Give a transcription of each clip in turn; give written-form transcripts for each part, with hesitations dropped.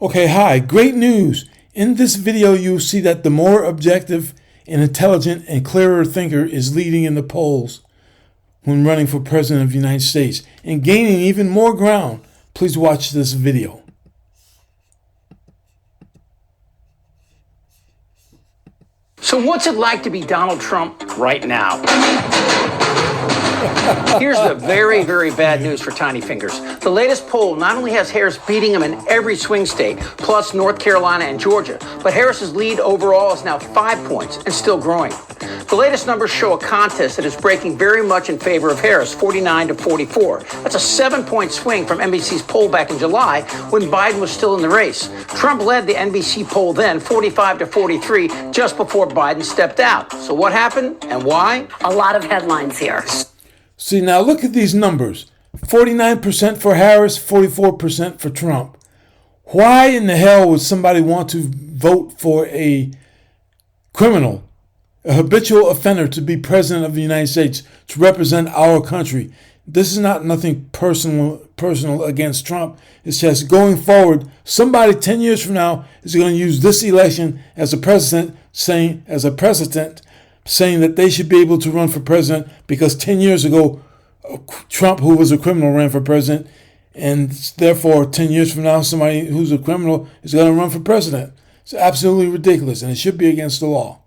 Okay, hi, great news. In this video, you'll see that the more objective and intelligent and clearer thinker is leading in the polls when running for president of the United States and gaining even more ground. Please watch this video. So what's it like to be Donald Trump right now? Here's the very, very bad news for Tiny Fingers. The latest poll not only has Harris beating him in every swing state, plus North Carolina and Georgia, but Harris's lead overall is now 5 points and still growing. The latest numbers show a contest that is breaking very much in favor of Harris, 49 to 44. That's a 7-point swing from NBC's poll back in July when Biden was still in the race. Trump led the NBC poll then, 45 to 43, just before Biden stepped out. So what happened and why? A lot of headlines here. See, now look at these numbers. 49% for Harris, 44% for Trump. Why in the hell would somebody want to vote for a criminal, a habitual offender, to be president of the United States, to represent our country? This is not nothing personal against Trump. It's just going forward, somebody 10 years from now is going to use this election as a precedent, saying that they should be able to run for president because 10 years ago, Trump, who was a criminal, ran for president, and therefore 10 years from now, somebody who's a criminal is going to run for president. It's absolutely ridiculous, and it should be against the law.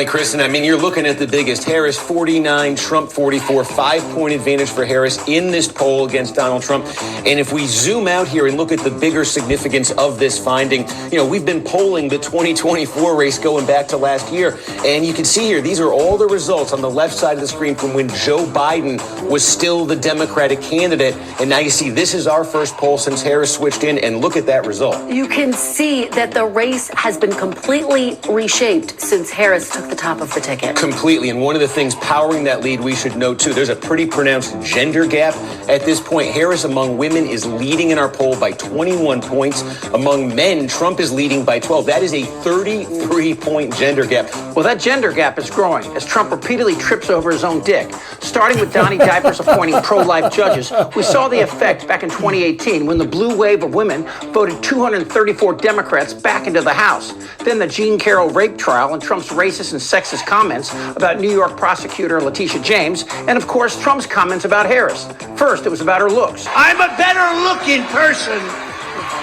Kristen, I mean, you're looking at the biggest. Harris 49, Trump 44, 5-point advantage for Harris in this poll against Donald Trump. And if we zoom out here and look at the bigger significance of this finding, we've been polling the 2024 race going back to last year. And you can see here, these are all the results on the left side of the screen from when Joe Biden was still the Democratic candidate. And now you see this is our first poll since Harris switched in, and look at that result. You can see that the race has been completely reshaped since Harris took the top of the ticket. Completely. And one of the things powering that lead we should note too, there's a pretty pronounced gender gap at this point. Harris among women is leading in our poll by 21 points. Among men, Trump is leading by 12. That is a 33-point gender gap. Well, that gender gap is growing as Trump repeatedly trips over his own dick. Starting with Donnie Diapers appointing pro-life judges, we saw the effect back in 2018 when the blue wave of women voted 234 Democrats back into the House. Then the Jean Carroll rape trial and Trump's racist and sexist comments about New York prosecutor Letitia James, and of course Trump's comments about Harris. First, it was about her looks. I'm a better looking person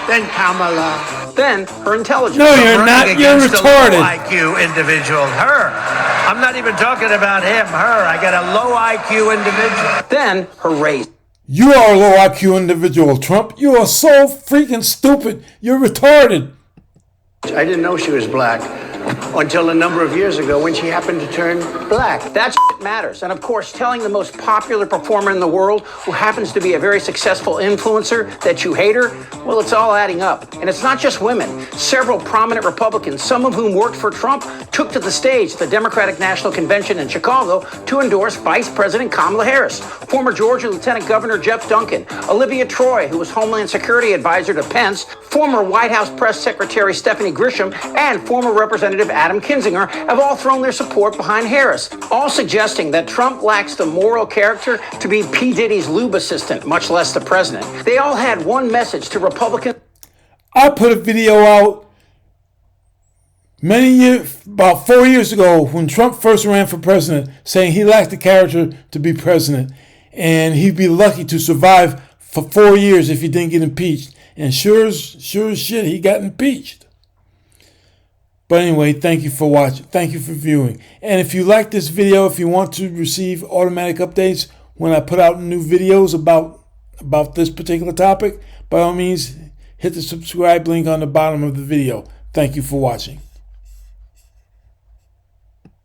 than Kamala. Then, her intelligence. No, you're not. You're retarded. A low IQ individual. Her. I'm not even talking about him. Her. I got a low IQ individual. Then, her race. You are a low IQ individual, Trump. You are so freaking stupid. You're retarded. I didn't know she was black until a number of years ago when she happened to turn black. That matters. And of course, telling the most popular performer in the world, who happens to be a very successful influencer, that you hate her, well, it's all adding up. And it's not just women. Several prominent Republicans, some of whom worked for Trump, took to the stage at the Democratic National Convention in Chicago to endorse Vice President Kamala Harris. Former Georgia Lieutenant Governor Jeff Duncan, Olivia Troy, who was Homeland Security Advisor to Pence, former White House Press Secretary Stephanie Grisham, and former Representative Adam Kinzinger have all thrown their support behind Harris, all suggesting that Trump lacks the moral character to be P. Diddy's lube assistant, much less the president. They all had one message to Republicans. I put a video out about 4 years ago when Trump first ran for president, saying he lacked the character to be president, and he'd be lucky to survive for 4 years if he didn't get impeached. And sure as shit, he got impeached. But anyway, thank you for watching. Thank you for viewing. And if you like this video, if you want to receive automatic updates when I put out new videos about this particular topic, by all means, hit the subscribe link on the bottom of the video. Thank you for watching.